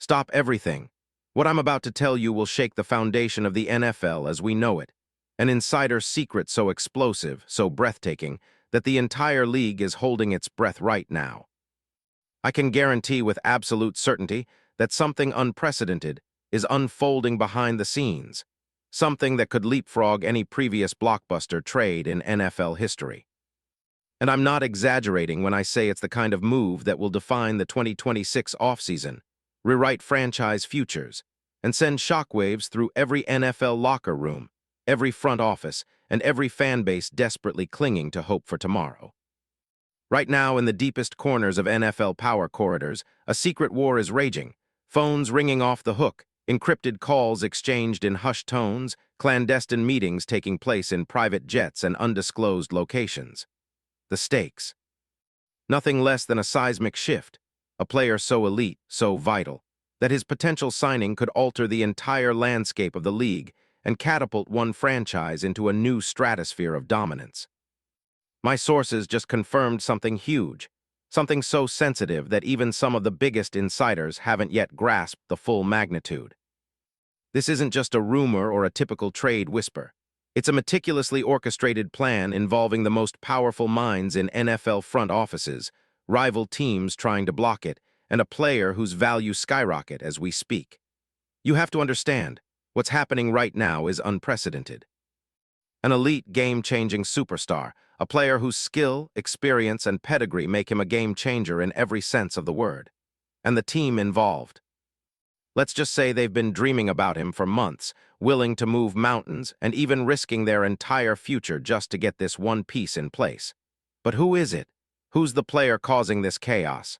Stop everything. What I'm about to tell you will shake the foundation of the NFL as we know it. An insider secret so explosive, so breathtaking, that the entire league is holding its breath right now. I can guarantee with absolute certainty that something unprecedented is unfolding behind the scenes, something that could leapfrog any previous blockbuster trade in NFL history. And I'm not exaggerating when I say it's the kind of move that will define the 2026 offseason, rewrite franchise futures, and send shockwaves through every NFL locker room, every front office, and every fan base desperately clinging to hope for tomorrow. Right now, in the deepest corners of NFL power corridors, a secret war is raging, phones ringing off the hook, encrypted calls exchanged in hushed tones, clandestine meetings taking place in private jets and undisclosed locations. The stakes. Nothing less than a seismic shift, a player so elite, so vital, that his potential signing could alter the entire landscape of the league and catapult one franchise into a new stratosphere of dominance. My sources just confirmed something huge, something so sensitive that even some of the biggest insiders haven't yet grasped the full magnitude. This isn't just a rumor or a typical trade whisper. It's a meticulously orchestrated plan involving the most powerful minds in NFL front offices, rival teams trying to block it, and a player whose values skyrocket as we speak. You have to understand, what's happening right now is unprecedented. An elite game-changing superstar, a player whose skill, experience, and pedigree make him a game-changer in every sense of the word. And the team involved. Let's just say they've been dreaming about him for months, willing to move mountains and even risking their entire future just to get this one piece in place. But who is it? Who's the player causing this chaos?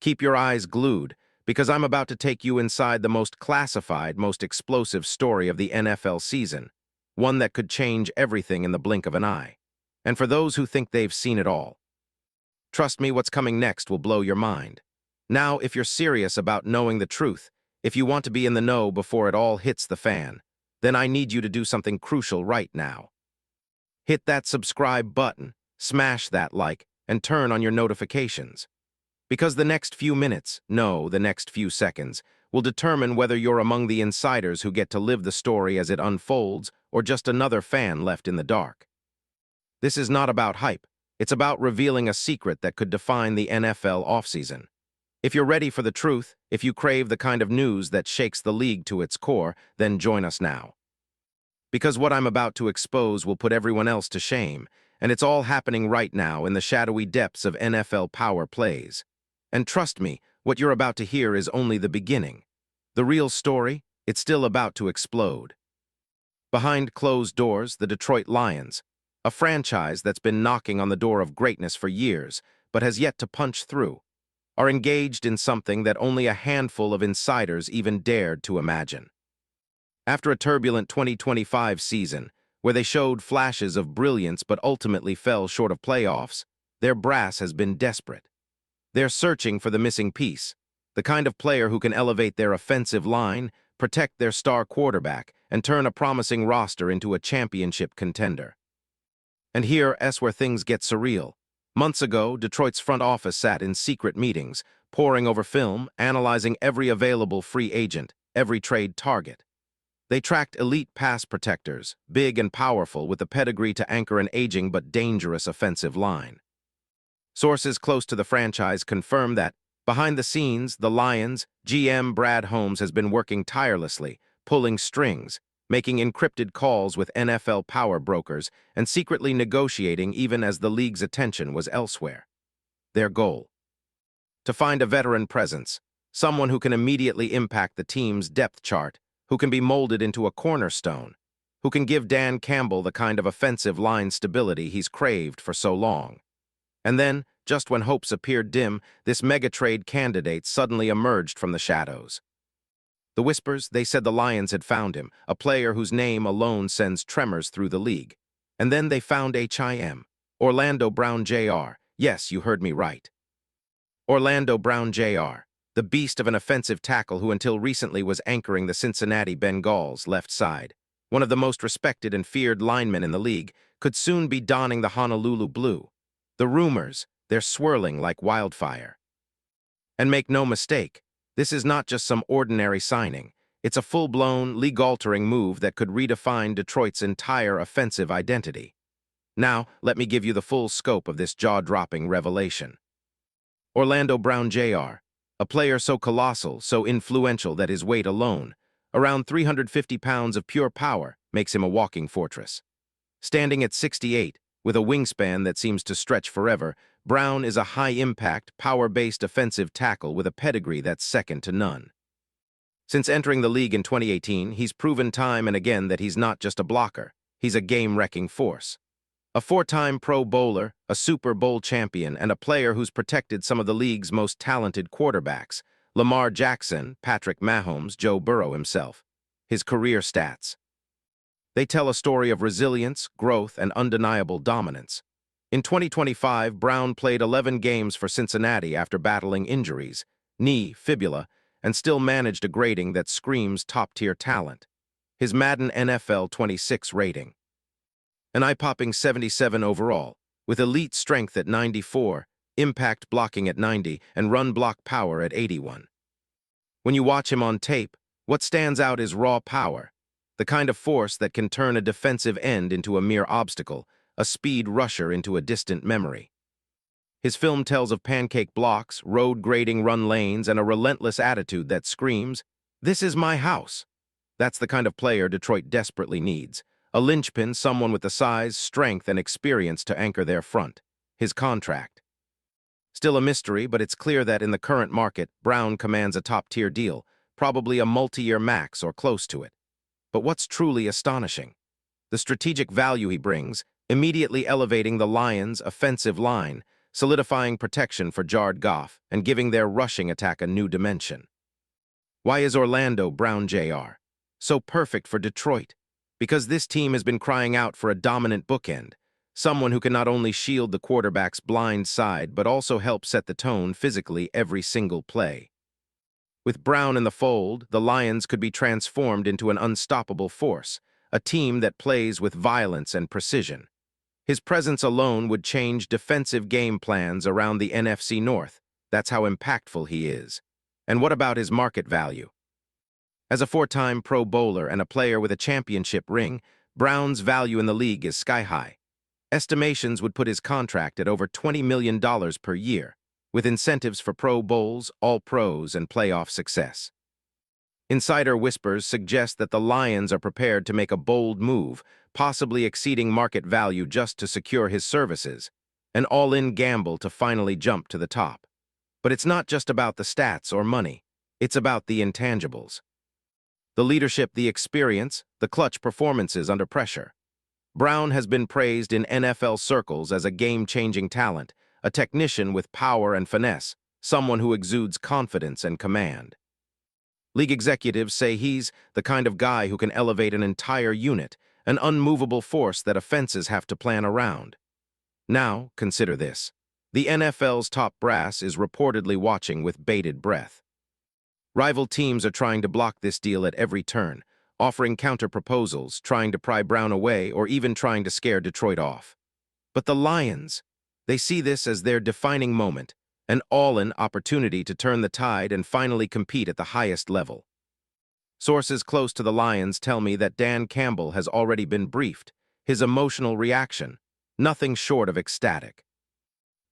Keep your eyes glued, because I'm about to take you inside the most classified, most explosive story of the NFL season, one that could change everything in the blink of an eye. And for those who think they've seen it all, trust me, what's coming next will blow your mind. Now, if you're serious about knowing the truth, if you want to be in the know before it all hits the fan, then I need you to do something crucial right now. Hit that subscribe button, smash that like, and turn on your notifications. Because the next few minutes, no, the next few seconds, will determine whether you're among the insiders who get to live the story as it unfolds or just another fan left in the dark. This is not about hype. It's about revealing a secret that could define the NFL offseason. If you're ready for the truth, if you crave the kind of news that shakes the league to its core, then join us now. Because what I'm about to expose will put everyone else to shame, and it's all happening right now in the shadowy depths of NFL power plays. And trust me, what you're about to hear is only the beginning. The real story, it's still about to explode. Behind closed doors, the Detroit Lions, a franchise that's been knocking on the door of greatness for years, but has yet to punch through, are engaged in something that only a handful of insiders even dared to imagine. After a turbulent 2025 season, where they showed flashes of brilliance but ultimately fell short of playoffs, their brass has been desperate. They're searching for the missing piece, the kind of player who can elevate their offensive line, protect their star quarterback, and turn a promising roster into a championship contender. And here's where things get surreal. Months ago, Detroit's front office sat in secret meetings, poring over film, analyzing every available free agent, every trade target. They tracked elite pass protectors, big and powerful with the pedigree to anchor an aging but dangerous offensive line. Sources close to the franchise confirm that, behind the scenes, the Lions' GM Brad Holmes has been working tirelessly, pulling strings, making encrypted calls with NFL power brokers, and secretly negotiating even as the league's attention was elsewhere. Their goal? To find a veteran presence, someone who can immediately impact the team's depth chart, who can be molded into a cornerstone, who can give Dan Campbell the kind of offensive line stability he's craved for so long. And then, just when hopes appeared dim, this mega-trade candidate suddenly emerged from the shadows. The whispers, they said the Lions had found him, a player whose name alone sends tremors through the league. And then they found HIM, Orlando Brown Jr. Yes, you heard me right. Orlando Brown Jr., the beast of an offensive tackle who until recently was anchoring the Cincinnati Bengals' left side, one of the most respected and feared linemen in the league, could soon be donning the Honolulu blue. The rumors, they're swirling like wildfire. And make no mistake, This is not just some ordinary signing. It's a full-blown, league-altering move that could redefine Detroit's entire offensive identity. Now, let me give you the full scope of this jaw-dropping revelation. Orlando Brown Jr., a player so colossal, so influential that his weight alone, around 350 pounds of pure power, makes him a walking fortress. Standing at 68, with a wingspan that seems to stretch forever, Brown is a high-impact, power-based offensive tackle with a pedigree that's second to none. Since entering the league in 2018, he's proven time and again that he's not just a blocker, he's a game-wrecking force. A four-time Pro Bowler, a Super Bowl champion, and a player who's protected some of the league's most talented quarterbacks, Lamar Jackson, Patrick Mahomes, Joe Burrow himself. His career stats. They tell a story of resilience, growth, and undeniable dominance. In 2025, Brown played 11 games for Cincinnati after battling injuries, knee, fibula, and still managed a grading that screams top-tier talent. His Madden NFL 26 rating. An eye-popping 77 overall, with elite strength at 94, impact blocking at 90, and run block power at 81. When you watch him on tape, what stands out is raw power, the kind of force that can turn a defensive end into a mere obstacle, a speed rusher into a distant memory. His film tells of pancake blocks, road grading run lanes, and a relentless attitude that screams, "This is my house." That's the kind of player Detroit desperately needs. A linchpin, someone with the size, strength, and experience to anchor their front. His contract. Still a mystery, but it's clear that in the current market, Brown commands a top-tier deal, probably a multi-year max or close to it. But what's truly astonishing? The strategic value he brings, immediately elevating the Lions' offensive line, solidifying protection for Jared Goff, and giving their rushing attack a new dimension. Why is Orlando Brown Jr. so perfect for Detroit? Because this team has been crying out for a dominant bookend, someone who can not only shield the quarterback's blind side but also help set the tone physically every single play. With Brown in the fold, the Lions could be transformed into an unstoppable force, a team that plays with violence and precision. His presence alone would change defensive game plans around the NFC North. That's how impactful he is. And what about his market value? As a four-time Pro Bowler and a player with a championship ring, Brown's value in the league is sky-high. Estimations would put his contract at over $20 million per year, with incentives for Pro Bowls, All-Pros, and playoff success. Insider whispers suggest that the Lions are prepared to make a bold move, possibly exceeding market value just to secure his services, an all-in gamble to finally jump to the top. But it's not just about the stats or money, it's about the intangibles. The leadership, the experience, the clutch performances under pressure. Brown has been praised in NFL circles as a game-changing talent, a technician with power and finesse, someone who exudes confidence and command. League executives say he's the kind of guy who can elevate an entire unit, an unmovable force that offenses have to plan around. Now, consider this. The NFL's top brass is reportedly watching with bated breath. Rival teams are trying to block this deal at every turn, offering counter-proposals, trying to pry Brown away, or even trying to scare Detroit off. But the Lions, they see this as their defining moment, an all-in opportunity to turn the tide and finally compete at the highest level. Sources close to the Lions tell me that Dan Campbell has already been briefed, his emotional reaction, nothing short of ecstatic.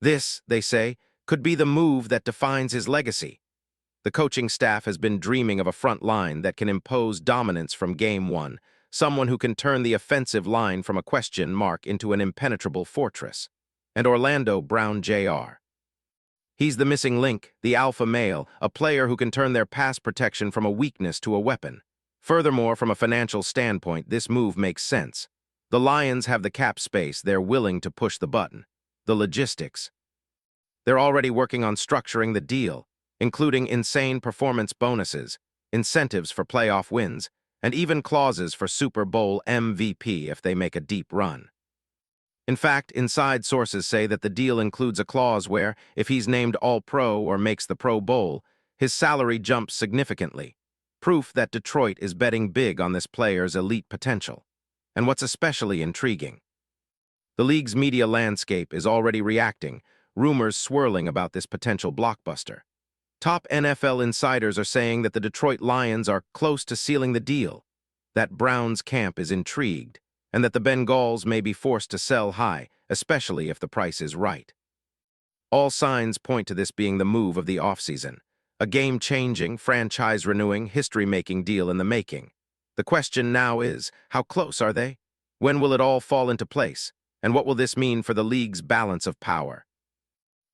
This, they say, could be the move that defines his legacy. The coaching staff has been dreaming of a front line that can impose dominance from game one, someone who can turn the offensive line from a question mark into an impenetrable fortress. And Orlando Brown Jr. He's the missing link, the alpha male, a player who can turn their pass protection from a weakness to a weapon. Furthermore, from a financial standpoint, this move makes sense. The Lions have the cap space, they're willing to push the button. The logistics. They're already working on structuring the deal, including insane performance bonuses, incentives for playoff wins, and even clauses for Super Bowl MVP if they make a deep run. In fact, inside sources say that the deal includes a clause where, if he's named All-Pro or makes the Pro Bowl, his salary jumps significantly, proof that Detroit is betting big on this player's elite potential. And what's especially intriguing, the league's media landscape is already reacting, rumors swirling about this potential blockbuster. Top NFL insiders are saying that the Detroit Lions are close to sealing the deal, that Browns camp is intrigued, and that the Bengals may be forced to sell high, especially if the price is right. All signs point to this being the move of the offseason, a game-changing, franchise-renewing, history-making deal in the making. The question now is, how close are they? When will it all fall into place? And what will this mean for the league's balance of power?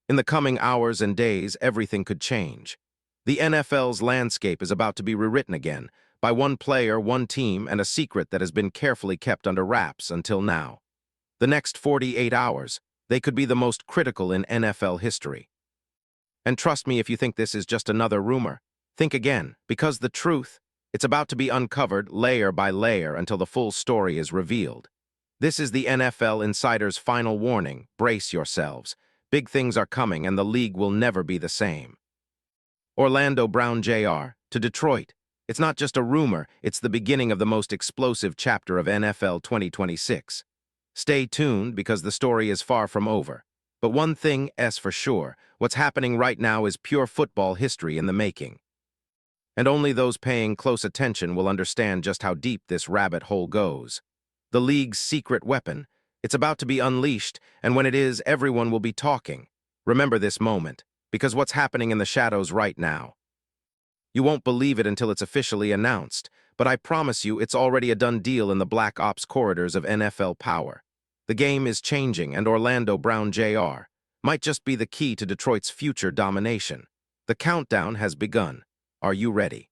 In the coming hours and days, everything could change. The NFL's landscape is about to be rewritten again, by one player, one team, and a secret that has been carefully kept under wraps until now. The next 48 hours, they could be the most critical in NFL history. And trust me if you think this is just another rumor. Think again, because the truth, it's about to be uncovered layer by layer until the full story is revealed. This is the NFL Insider's final warning. Brace yourselves. Big things are coming and the league will never be the same. Orlando Brown Jr. to Detroit. It's not just a rumor, it's the beginning of the most explosive chapter of NFL 2026. Stay tuned because the story is far from over. But one thing is for sure, what's happening right now is pure football history in the making. And only those paying close attention will understand just how deep this rabbit hole goes. The league's secret weapon, it's about to be unleashed, and when it is, everyone will be talking. Remember this moment, because what's happening in the shadows right now. You won't believe it until it's officially announced, but I promise you it's already a done deal in the Black Ops corridors of NFL power. The game is changing, and Orlando Brown Jr. might just be the key to Detroit's future domination. The countdown has begun. Are you ready?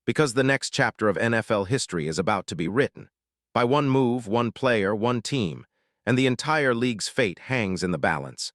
Because the next chapter of NFL history is about to be written. By one move, one player, one team, and the entire league's fate hangs in the balance.